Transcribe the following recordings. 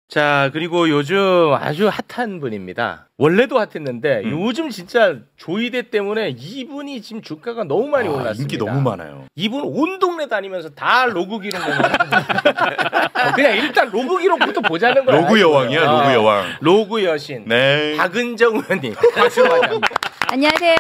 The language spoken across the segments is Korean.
자, 그리고 요즘 아주 핫한 분입니다. 원래도 핫했는데 요즘 진짜 조이대 때문에 이분이 지금 주가가 너무 많이 올랐습니다. 인기 너무 많아요. 이분 온 동네 다니면서 다 로그 기록 그냥 일단 로그 기록부터 보자는 거야. 로그 여왕이야, 로그 여왕. 로그 여신. 네. 박은정 의원님. 박수 맞아. 안녕하세요.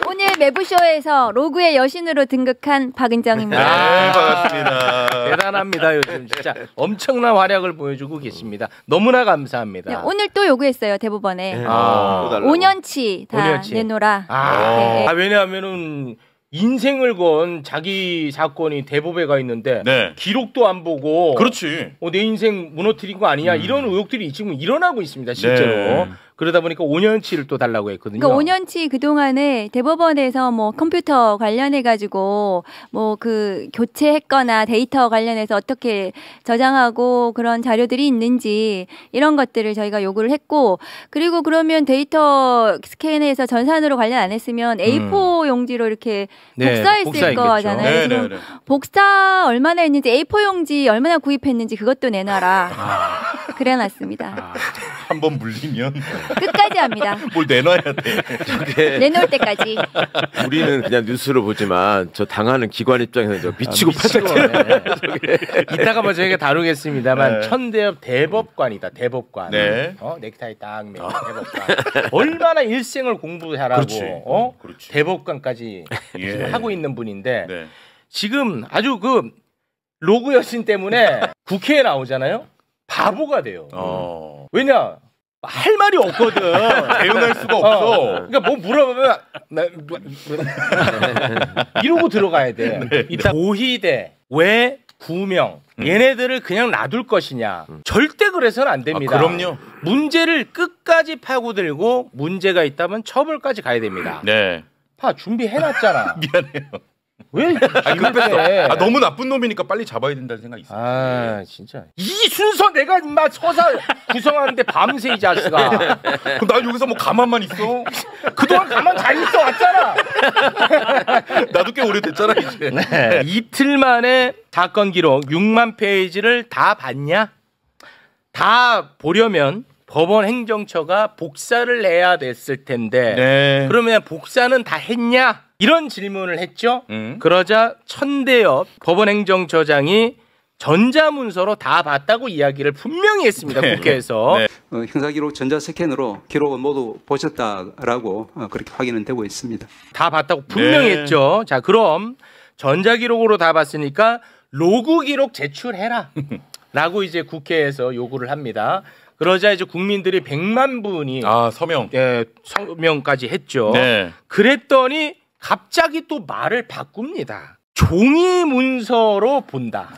오늘 매부쇼에서 로그의 여신으로 등극한 박은정입니다. 네, 반갑습니다. 대단합니다. 요즘 진짜 엄청난 활약을 보여주고 계십니다. 너무나 감사합니다. 네, 오늘 또 요구했어요, 대법원에. 네. 5년치 다 5년치. 내놓으라. 네. 왜냐하면은 인생을 건 자기 사건이 대법에 가 있는데 네. 기록도 안 보고 그렇지. 내 인생 무너뜨린 거 아니냐 이런 의혹들이 지금 일어나고 있습니다. 실제로. 네. 그러다 보니까 5년치를 또 달라고 했거든요. 그러니까 5년치 그동안에 대법원에서 뭐 컴퓨터 관련해 가지고 뭐 그 교체했거나 데이터 관련해서 어떻게 저장하고 그런 자료들이 있는지 이런 것들을 저희가 요구를 했고, 그리고 그러면 데이터 스캔해서 전산으로 관련 안 했으면 A4 용지로 이렇게 복사했을 거잖아요. 네, 그럼 네, 네. 복사 얼마나 했는지, A4 용지 얼마나 구입했는지 그것도 내놔라. 그래놨습니다. 한번 물리면 끝까지 합니다. 뭘 내놔야 돼. 내놓을 때까지. 우리는 그냥 뉴스로 보지만 저 당하는 기관 입장에서 저 미치고 팔짝해요. 이따가 뭐 저희가 다루겠습니다만 네. 천대엽 대법관이다. 대법관. 네. 넥타이 딱 매고 대법관. 얼마나 일생을 공부 잘하고 그렇지. 그렇지. 대법관까지 예. 하고 있는 분인데 네. 지금 아주 그 로그 여신 때문에 국회에 나오잖아요. 바보가 돼요. 왜냐? 할 말이 없거든. 대응할 수가 없어. 그러니까 뭐 물어보면 이러고 들어가야 돼. 네. 이따 도희대 왜 구명 얘네들을 그냥 놔둘 것이냐. 절대 그래서는 안 됩니다. 그럼요. 문제를 끝까지 파고들고 문제가 있다면 처벌까지 가야 됩니다. 네. 준비해놨잖아. 미안해요. 왜 급해? 너무 나쁜 놈이니까 빨리 잡아야 된다는 생각이 있어요. 진짜 이 순서 내가 인마 서사 구성하는데 밤새 이 자식아. 그럼 나 여기서 뭐 가만만 있어? 그동안 가만 잘 있어 왔잖아. 나도 꽤 오래됐잖아 이제. 네. 이틀 만에 사건 기록 6만 페이지를 다 봤냐? 다 보려면 법원 행정처가 복사를 해야 됐을 텐데 네. 그러면 복사는 다 했냐? 이런 질문을 했죠. 그러자 천대엽 법원행정처장이 전자문서로 다 봤다고 이야기를 분명히 했습니다. 네. 국회에서. 네. 형사기록 전자스캔으로 기록은 모두 보셨다라고 그렇게 확인은 되고 있습니다. 다 봤다고 분명히 네. 했죠. 자, 그럼 전자기록으로 다 봤으니까 로그 기록 제출해라 라고 이제 국회에서 요구를 합니다. 그러자 이제 국민들이 100만 분이 서명. 서명까지 했죠. 네. 그랬더니 갑자기 또 말을 바꿉니다. 종이 문서로 본다.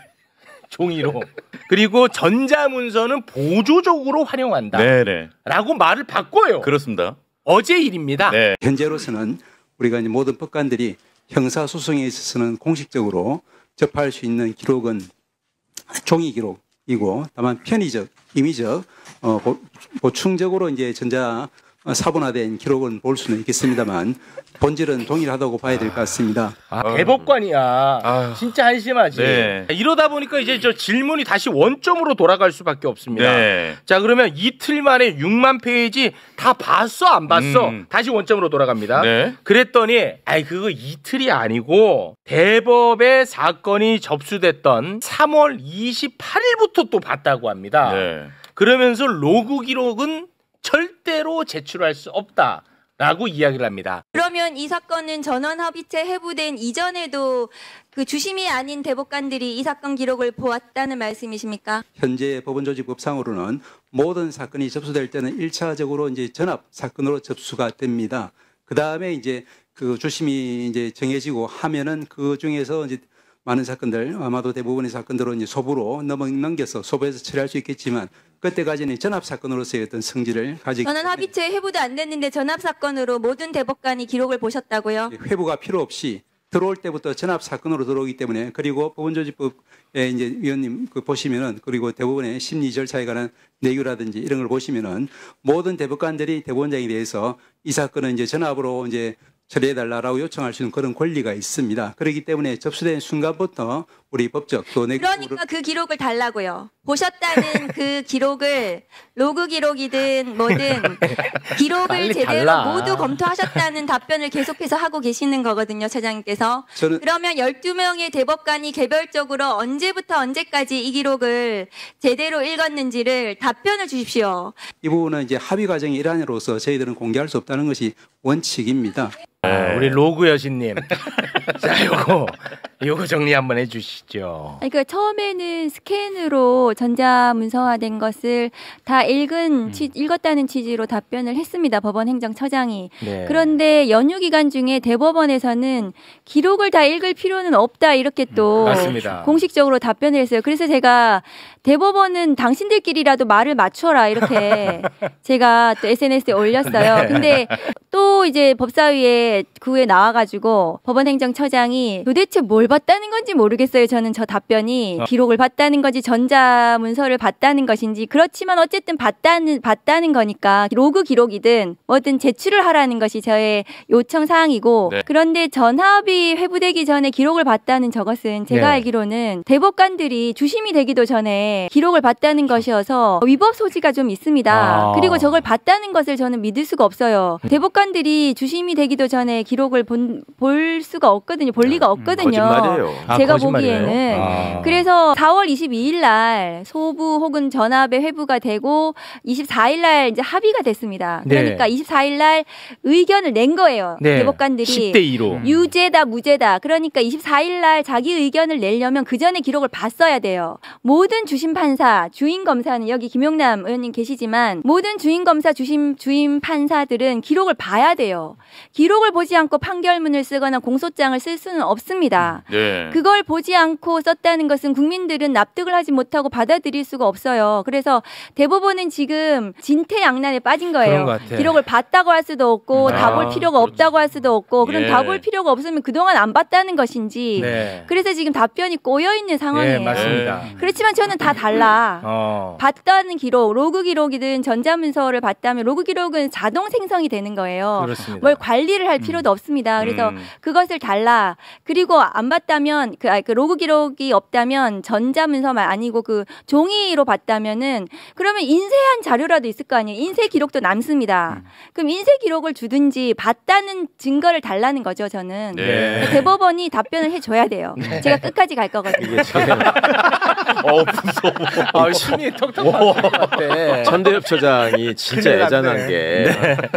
종이로. 그리고 전자 문서는 보조적으로 활용한다. 네네. 라고 말을 바꿔요. 그렇습니다. 어제 일입니다. 네. 현재로서는 우리가 이제 모든 법관들이 형사소송에 있어서는 공식적으로 접할 수 있는 기록은 종이 기록이고, 다만 편의적, 임의적, 보충적으로 이제 전자 사본화된 기록은 볼 수는 있겠습니다만 본질은 동일하다고 봐야 될 것 같습니다. 대법관이야. 진짜 한심하지. 네. 이러다 보니까 이제 저 질문이 다시 원점으로 돌아갈 수밖에 없습니다. 네. 자, 그러면 이틀 만에 6만 페이지 다 봤어 안 봤어? 다시 원점으로 돌아갑니다. 네. 그랬더니 그거 이틀이 아니고 대법에 사건이 접수됐던 3월 28일부터 또 봤다고 합니다. 네. 그러면서 로그 기록은 절대로 제출할 수 없다라고 이야기를 합니다. 그러면 이 사건은 전원합의체 해부된 이전에도 그 주심이 아닌 대법관들이 이 사건 기록을 보았다는 말씀이십니까? 현재 법원조직법상으로는 모든 사건이 접수될 때는 1차적으로 이제 전압 사건으로 접수가 됩니다. 그 다음에 이제 그 주심이 이제 정해지고 하면은 그 중에서 이제 많은 사건들, 아마도 대부분의 사건들은 이제 소부로 넘겨서 소부에서 처리할 수 있겠지만 그때까지는 전압 사건으로서의 어떤 성질을 가지고 전원 합의체 해부도 안 됐는데 전압 사건으로 모든 대법관이 기록을 보셨다고요? 회부가 필요 없이 들어올 때부터 전압 사건으로 들어오기 때문에, 그리고 법원조직법에 이제 위원님 그 보시면은, 그리고 대법원의 심리 절차에 관한 내유라든지 이런 걸 보시면은 모든 대법관들이 대법원장에 대해서 이 사건은 이제 전압으로 이제 처리해달라고 요청할 수 있는 그런 권리가 있습니다. 그렇기 때문에 접수된 순간부터 우리 법적 또 그러니까 그 기록을 달라고요. 보셨다는 그 기록을 로그 기록이든 뭐든 기록을 제대로 달라. 모두 검토하셨다는 답변을 계속해서 하고 계시는 거거든요, 차장님께서. 그러면 12명의 대법관이 개별적으로 언제부터 언제까지 이 기록을 제대로 읽었는지를 답변을 주십시오. 이 부분은 이제 합의 과정의 일환으로서 저희들은 공개할 수 없다는 것이 원칙입니다. 우리 로그 여신님, 자 요거 정리 한번 해주시죠. 그러니까 처음에는 스캔으로 전자문서화된 것을 다 읽었다는 취지로 답변을 했습니다. 법원 행정처장이. 네. 그런데 연휴 기간 중에 대법원에서는 기록을 다 읽을 필요는 없다 이렇게 또 맞습니다. 공식적으로 답변을 했어요. 그래서 제가 대법원은 당신들끼리라도 말을 맞춰라 이렇게 제가 또 SNS에 올렸어요. 네. 근데 또 이제 법사위에 그 후에 나와가지고 법원행정처장이 도대체 뭘 봤다는 건지 모르겠어요. 저는 저 답변이 기록을 봤다는 건지 전자문서를 봤다는 것인지 그렇지만 어쨌든 봤다는 거니까 로그 기록이든 뭐든 제출을 하라는 것이 저의 요청 사항이고 네. 그런데 전합이 회부되기 전에 기록을 봤다는 저것은 제가 네. 알기로는 대법관들이 주심이 되기도 전에 기록을 봤다는 것이어서 위법 소지가 좀 있습니다. 그리고 저걸 봤다는 것을 저는 믿을 수가 없어요. 대법관들이 주심이 되기도 전에 기록을 볼 수가 없거든요. 볼 리가 없거든요. 거짓말이에요. 제가 거짓말이에요? 보기에는. 그래서 4월 22일 날 소부 혹은 전합의 회부가 되고 24일 날 이제 합의가 됐습니다. 네. 그러니까 24일 날 의견을 낸 거예요. 네. 대법관들이 10대 2로. 유죄다 무죄다. 그러니까 24일 날 자기 의견을 내려면 그 전에 기록을 봤어야 돼요. 모든 주심 판사, 주임 검사는 여기 김용남 의원님 계시지만 모든 주임 검사, 주임 판사들은 기록을 봐야 돼요. 기록을 보지 않고 판결문을 쓰거나 공소장을 쓸 수는 없습니다. 네. 그걸 보지 않고 썼다는 것은 국민들은 납득을 하지 못하고 받아들일 수가 없어요. 그래서 대법원은 지금 진퇴양난에 빠진 그런 거예요. 것 같아. 기록을 봤다고 할 수도 없고 다 볼 필요가 없다고 할 수도 없고 그럼 예. 다 볼 필요가 없으면 그동안 안 봤다는 것인지 네. 그래서 지금 답변이 꼬여있는 상황이에요. 네, 맞습니다. 그렇지만 저는 다 달라. 봤다는 기록, 로그 기록이든 전자문서를 봤다면 로그 기록은 자동 생성이 되는 거예요. 그렇습니다. 뭘 관리를 할 필요도 없습니다. 그래서 그것을 달라. 그리고 안 봤다면 그 로그 기록이 없다면 전자문서만 아니고 그 종이로 봤다면은 그러면 인쇄한 자료라도 있을 거 아니에요. 인쇄 기록도 남습니다. 그럼 인쇄 기록을 주든지 봤다는 증거를 달라는 거죠. 저는 네. 대법원이 답변을 해줘야 돼요. 제가 끝까지 갈 거거든요. 무서워. 심이 턱턱 맞는 것 같아. 천대엽 처장이 진짜 큰일 애잔한 났네. 게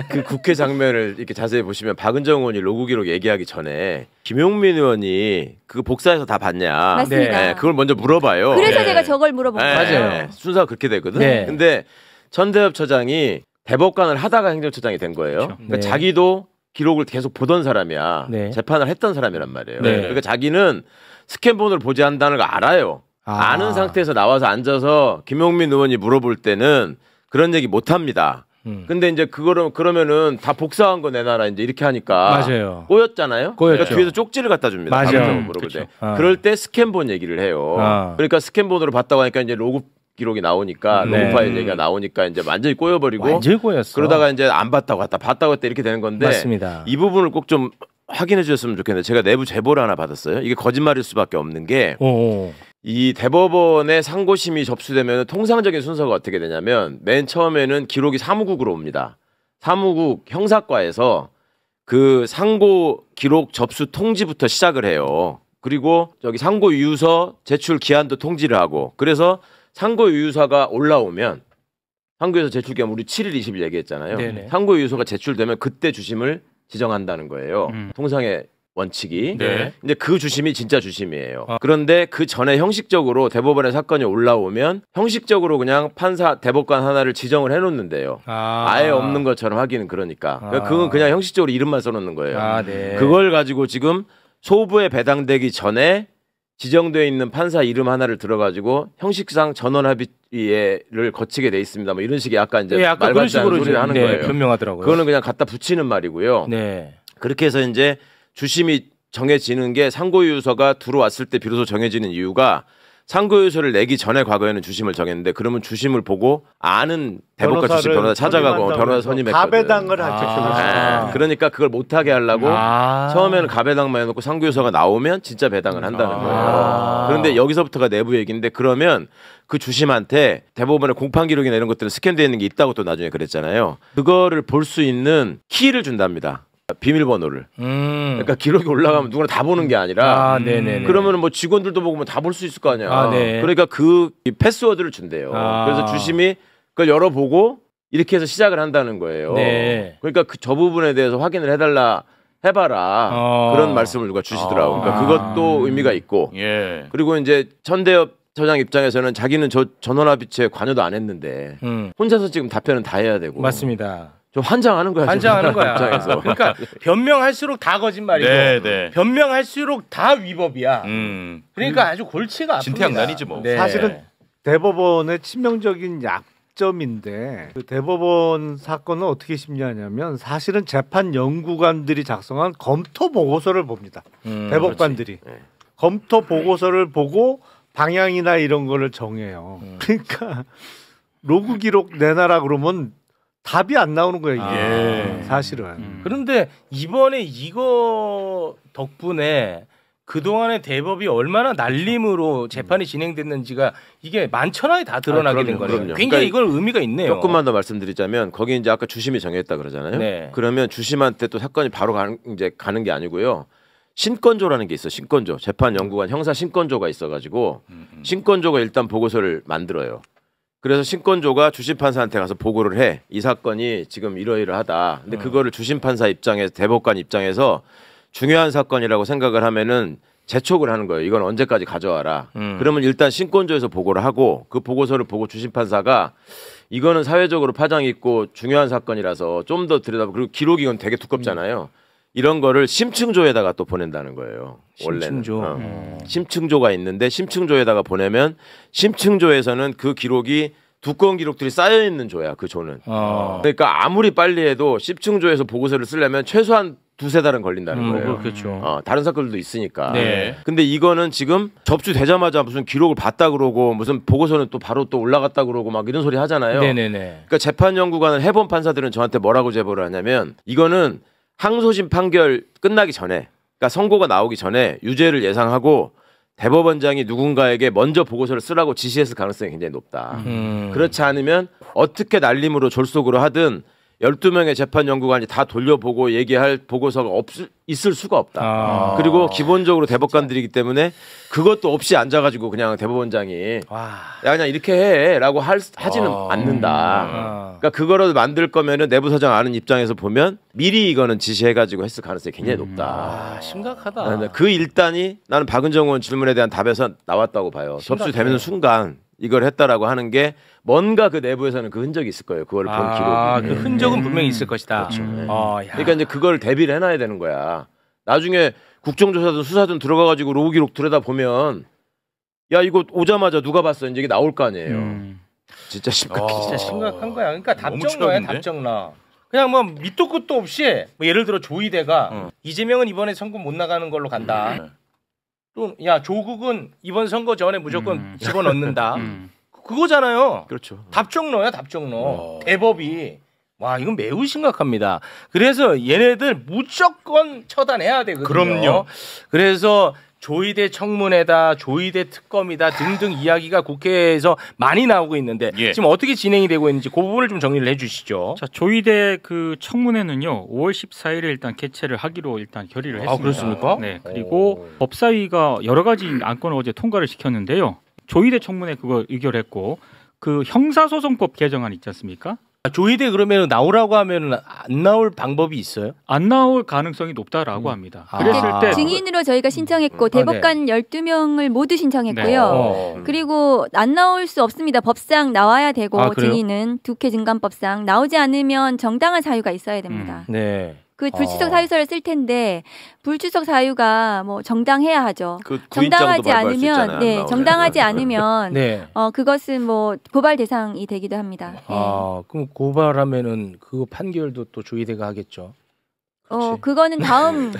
그 국회 장면을 이렇게 자세히 보시면 박은정 의원이 로그 기록 얘기하기 전에 김용민 의원이 그 복사해서 다 봤냐? 맞습니다. 네, 그걸 먼저 물어봐요. 그래서 네. 제가 저걸 물어본 거예요. 맞아요. 순서가 그렇게 되거든. 네. 근데 천대엽 처장이 대법관을 하다가 행정처장이 된 거예요. 그렇죠. 그러니까 네. 자기도 기록을 계속 보던 사람이야. 네. 재판을 했던 사람이란 말이에요. 네. 그러니까 자기는 스캔본을 보지 않는다는 걸 알아요. 아는 상태에서 나와서 앉아서 김용민 의원이 물어볼 때는 그런 얘기 못 합니다. 근데 이제 그러면은 다 복사한 거 내놔라 이제 이렇게 하니까 맞아요. 꼬였잖아요. 꼬였죠. 그러니까 뒤에서 쪽지를 갖다 줍니다. 맞아요. 박은정을 물어볼 때. 그쵸. 그럴 때 스캔본 얘기를 해요. 그러니까 스캔본으로 봤다고 하니까 이제 로그 기록이 나오니까 네. 로그 파일 얘기가 나오니까 이제 완전히 꼬여버리고 완전히 꼬였어. 그러다가 이제 안 봤다고 했다 봤다고 했다 이렇게 되는 건데 맞습니다. 이 부분을 꼭 좀 확인해 주셨으면 좋겠는데 제가 내부 제보를 하나 받았어요. 이게 거짓말일 수밖에 없는 게 이 대법원에 상고심이 접수되면 통상적인 순서가 어떻게 되냐면 맨 처음에는 기록이 사무국으로 옵니다. 사무국 형사과에서 그 상고 기록 접수 통지부터 시작을 해요. 그리고 저기 상고 유서 제출 기한도 통지를 하고 그래서 상고 유서가 올라오면 상고유서 제출 기한 우리 7일 20일 얘기했잖아요. 네네. 상고 유서가 제출되면 그때 주심을 지정한다는 거예요. 통상의 원칙이. 네. 근데 그 주심이 진짜 주심이에요. 그런데 그 전에 형식적으로 대법원에 사건이 올라오면 형식적으로 그냥 판사 대법관 하나를 지정을 해놓는데요. 아예 없는 것처럼 하기는 그러니까. 그건 그냥 형식적으로 이름만 써놓는 거예요. 네. 그걸 가지고 지금 소부에 배당되기 전에 지정되어 있는 판사 이름 하나를 들어가지고 형식상 전원 합의를 거치게 돼 있습니다. 뭐 이런 식의 약간 이제 약간 말 그런 같지 않은 식으로 소리를 하는 거예요. 변명하더라고요. 그거는 그냥 갖다 붙이는 말이고요. 네. 그렇게 해서 이제 주심이 정해지는 게 상고유서가 들어왔을 때 비로소 정해지는 이유가 상고유서를 내기 전에 과거에는 주심을 정했는데 그러면 주심을 보고 아는 대법관 출신 변호사 찾아가고 변호사 선임했거든. 가배당을 하죠. 그러니까 그걸 못하게 하려고 처음에는 가배당만 해놓고 상고유서가 나오면 진짜 배당을 한다는 거예요. 그런데 여기서부터가 내부 얘기인데 그러면 그 주심한테 대법원의 공판 기록이나 이런 것들은 스캔되어 있는 게 있다고 또 나중에 그랬잖아요. 그거를 볼 수 있는 키를 준답니다. 비밀번호를. 그러니까 기록이 올라가면 누구나 다 보는 게 아니라 그러면은 뭐 직원들도 보고 다 볼 수 있을 거 아니야. 그러니까 그 패스워드를 준대요. 그래서 주심이 그걸 열어보고 이렇게 해서 시작을 한다는 거예요. 그러니까 저 부분에 대해서 확인을 해봐라. 그런 말씀을 누가 주시더라고. 그러니까 그것도 의미가 있고. 그리고 이제 천대엽 처장 입장에서는 자기는 저 전원합의체에 관여도 안 했는데 혼자서 지금 답변은 다 해야 되고. 맞습니다. 좀 환장하는 거야. 환장하는 거야. 입장에서. 그러니까 변명할수록 다 거짓말이고 변명할수록 다 위법이야. 그러니까 아주 골치가 아픕니다. 진퇴양난이지 뭐. 사실은 대법원의 치명적인 약점인데 그 대법원 사건은 어떻게 심리하냐면 사실은 재판 연구관들이 작성한 검토 보고서를 봅니다. 대법관들이 검토 보고서를 보고 방향이나 이런 거를 정해요. 그러니까 로그 기록 내놔라 그러면 답이 안 나오는 거예요. 이게 사실은. 그런데 이번에 이거 덕분에 그동안의 대법이 얼마나 날림으로 재판이 진행됐는지가 이게 만천하에 다 드러나게 된 거예요. 굉장히 그러니까 이걸 의미가 있네요. 조금만 더 말씀드리자면 거기 이제 아까 주심이 정했다 그러잖아요. 그러면 주심한테 또 사건이 바로 가는 게 아니고요. 신권조라는 게 있어. 신권조. 재판연구관 형사 신권조가 있어가지고 신권조가 일단 보고서를 만들어요. 그래서 신권조가 주심판사한테 가서 보고를 해. 이 사건이 지금 이러이러하다. 근데 그거를 주심판사 입장에서 대법관 입장에서 중요한 사건이라고 생각을 하면은 재촉을 하는 거예요. 이건 언제까지 가져와라. 그러면 일단 신권조에서 보고를 하고 그 보고서를 보고 주심판사가 이거는 사회적으로 파장이 있고 중요한 사건이라서 좀 더 들여다보고 그리고 기록이 이건 되게 두껍잖아요. 이런 거를 심층조에다가 또 보낸다는 거예요. 심층조. 원래는. 심층조가 있는데 심층조에다가 보내면 심층조에서는 그 기록이 두꺼운 기록들이 쌓여 있는 조야. 그 조는. 그러니까 아무리 빨리 해도 심층조에서 보고서를 쓰려면 최소한 두세 달은 걸린다는 거예요. 그렇죠. 다른 사건들도 있으니까. 근데 이거는 지금 접수되자마자 무슨 기록을 봤다 그러고 무슨 보고서는 또 바로 또 올라갔다 그러고 막 이런 소리 하잖아요. 그러니까 재판연구관을 해본 판사들은 저한테 뭐라고 제보를 하냐면 이거는 항소심 판결 끝나기 전에 그러니까 선고가 나오기 전에 유죄를 예상하고 대법원장이 누군가에게 먼저 보고서를 쓰라고 지시했을 가능성이 굉장히 높다. 그렇지 않으면 어떻게 날림으로 졸속으로 하든 12명의 재판연구관이 다 돌려보고 얘기할 보고서가 있을 수가 없다. 그리고 기본적으로 대법관들이기 때문에 그것도 없이 앉아가지고 그냥 대법원장이 야 그냥 이렇게 해라고 하지는 않는다. 그러니까 그거를 만들 거면은 내부사장 아는 입장에서 보면 미리 이거는 지시해가지고 했을 가능성이 굉장히 높다. 심각하다. 그 일단이 나는 박은정 의원 질문에 대한 답에서 나왔다고 봐요. 접수되는 순간 이걸 했다라고 하는 게 뭔가 그 내부에서는 그 흔적이 있을 거예요. 그걸 본 기록이. 그 흔적은 분명히 있을 것이다. 그렇죠. 그러니까 이제 그걸 대비를 해놔야 되는 거야. 나중에 국정조사든 수사든 들어가가지고 로그 기록 들여다 보면 야 이거 오자마자 누가 봤어 이제 이게 나올 거 아니에요. 진짜 심각한 거야. 그러니까 답정너야 답정너. 그냥 뭐 밑도 끝도 없이 뭐 예를 들어 조이대가 이재명은 이번에 선거 못 나가는 걸로 간다. 또 야 조국은 이번 선거 전에 무조건 집어넣는다. 그거잖아요. 그렇죠. 답정너야 답정너. 대법이 와 이건 매우 심각합니다. 그래서 얘네들 무조건 처단해야 되거든요. 그럼요. 그래서 조이대 청문회다, 조이대 특검이다 등등 이야기가 국회에서 많이 나오고 있는데 지금 어떻게 진행이 되고 있는지 그 부분을 좀 정리를 해주시죠. 자, 조이대 그 청문회는요 5월 14일에 일단 개최를 하기로 일단 결의를 했습니다. 그렇습니까? 네. 그리고 법사위가 여러 가지 안건을 어제 통과를 시켰는데요. 조이대 청문회 그거 의결했고 그 형사소송법 개정안 있지 않습니까? 조이대 그러면 나오라고 하면 안 나올 방법이 있어요? 안 나올 가능성이 높다라고 합니다. 그랬을 때 증인으로 저희가 신청했고 대법관 12명을 모두 신청했고요. 그리고 안 나올 수 없습니다. 법상 나와야 되고 증인은 국회 증감법상 나오지 않으면 정당한 사유가 있어야 됩니다. 그 불출석 사유서를 쓸 텐데 불출석 사유가 뭐 정당해야 하죠. 정당하지 않으면 정당하지 않으면 그것은 뭐 고발 대상이 되기도 합니다. 그럼 고발하면은 그 판결도 또 조이대가 하겠죠. 그거는 다음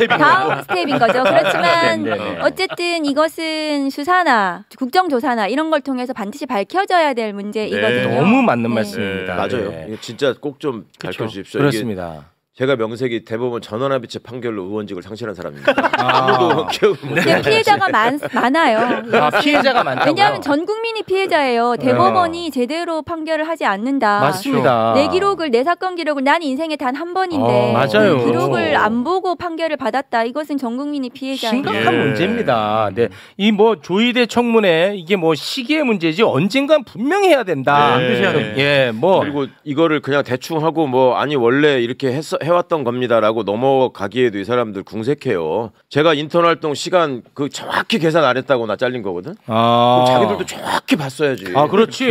다음 스텝인 거죠. 그렇지만 어쨌든 이것은 수사나 국정조사나 이런 걸 통해서 반드시 밝혀져야 될 문제이거든요. 너무 맞는 말씀입니다. 맞아요. 이거 진짜 꼭 좀 밝혀주십시오. 그렇습니다. 제가 명색이 대법원 전원합의체 판결로 의원직을 상실한 사람입니다. 아무도 기억을 못해요. 피해자가 많아요. 피해자가 많다고요? 왜냐하면 전 국민이 피해자예요. 대법원이 제대로 판결을 하지 않는다. 맞습니다. 내 기록을 내 사건 기록을 난 인생에 단 한 번인데 맞아요. 그 기록을 안 보고 판결을 받았다. 이것은 전 국민이 피해자예요. 심각한 문제입니다. 네, 이 뭐 조의대 청문회 이게 뭐 시기의 문제지 언젠간 분명히 해야 된다. 반드시 해야 됩니다. 예, 뭐 그리고 이거를 그냥 대충 하고 뭐 아니 원래 이렇게 해왔던 겁니다라고 넘어가기에도 이 사람들 궁색해요. 제가 인턴 활동 시간 그 정확히 계산 안 했다고 나 잘린 거거든. 그럼 자기들도 정확히 봤어야지. 그렇지.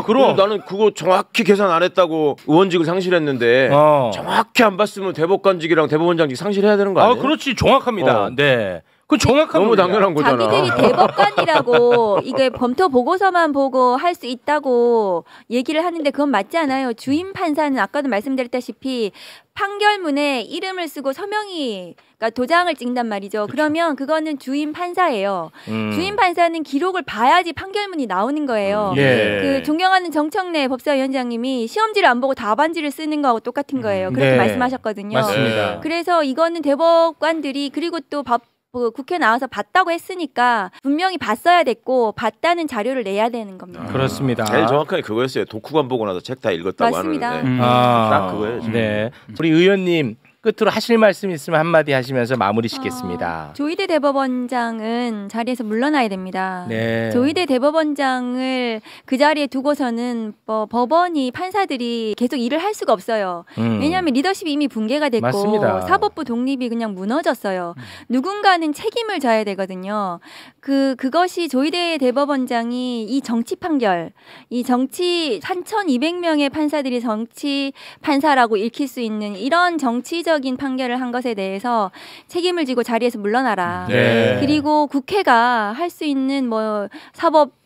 그럼 나는 그거 정확히 계산 안 했다고 의원직을 상실했는데 정확히 안 봤으면 대법관직이랑 대법원장직 상실해야 되는 거 아니에요? 그렇지. 정확합니다. 네. 그 정확한 너무 당연한 거잖아. 자기들이 대법관이라고 이게 검토 보고서만 보고 할 수 있다고 얘기를 하는데 그건 맞지 않아요. 주임 판사는 아까도 말씀드렸다시피 판결문에 이름을 쓰고 서명이 그러니까 도장을 찍는단 말이죠. 그렇죠. 그러면 그거는 주임 판사예요. 주임 판사는 기록을 봐야지 판결문이 나오는 거예요. 그 존경하는 정청래 법사위원장님이 시험지를 안 보고 답안지를 쓰는 거하고 똑같은 거예요. 그렇게 말씀하셨거든요. 맞습니다. 그래서 이거는 대법관들이 그리고 또 국회 나와서 봤다고 했으니까 분명히 봤어야 됐고 봤다는 자료를 내야 되는 겁니다. 그렇습니다. 제일 정확하게 그거였어요. 독후감 보고 나서 책 다 읽었다고 맞습니다. 하는데 딱 그거예요. 네. 우리 의원님 끝으로 하실 말씀 있으면 한마디 하시면서 마무리 짓겠습니다. 조희대 대법원장은 자리에서 물러나야 됩니다. 네. 조희대 대법원장을 그 자리에 두고서는 법원이 판사들이 계속 일을 할 수가 없어요. 왜냐하면 리더십이 이미 붕괴가 됐고 맞습니다. 사법부 독립이 그냥 무너졌어요. 누군가는 책임을 져야 되거든요. 그것이 조희대 대법원장이 이 정치 판결, 이 정치 3,200명의 판사들이 정치 판사라고 읽힐 수 있는 이런 정치적 인 판결을 한 것에 대해서 책임을 지고 자리에서 물러나라. 네. 그리고 국회가 할 수 있는 뭐 사법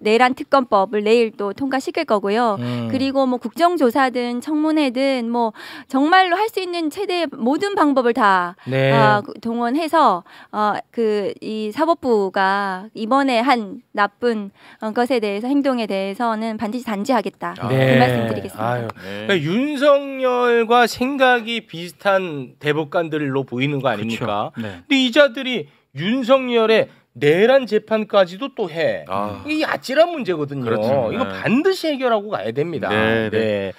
내란 특검법을 내일 또 통과시킬 거고요. 그리고 뭐 국정조사든 청문회든 뭐 정말로 할 수 있는 최대 모든 방법을 다 동원해서 이 사법부가 이번에 한 나쁜 것에 대해서 행동에 대해서는 반드시 단죄하겠다. 그 말씀드리겠습니다. 그러니까 윤석열과 생각이 비슷한 대법관들로 보이는 거 아닙니까? 그렇죠. 네. 근데 이 자들이 윤석열의 내란 재판까지도 또 해. 이게 아찔한 문제거든요. 그렇죠. 이거 반드시 해결하고 가야 됩니다. 네. 네.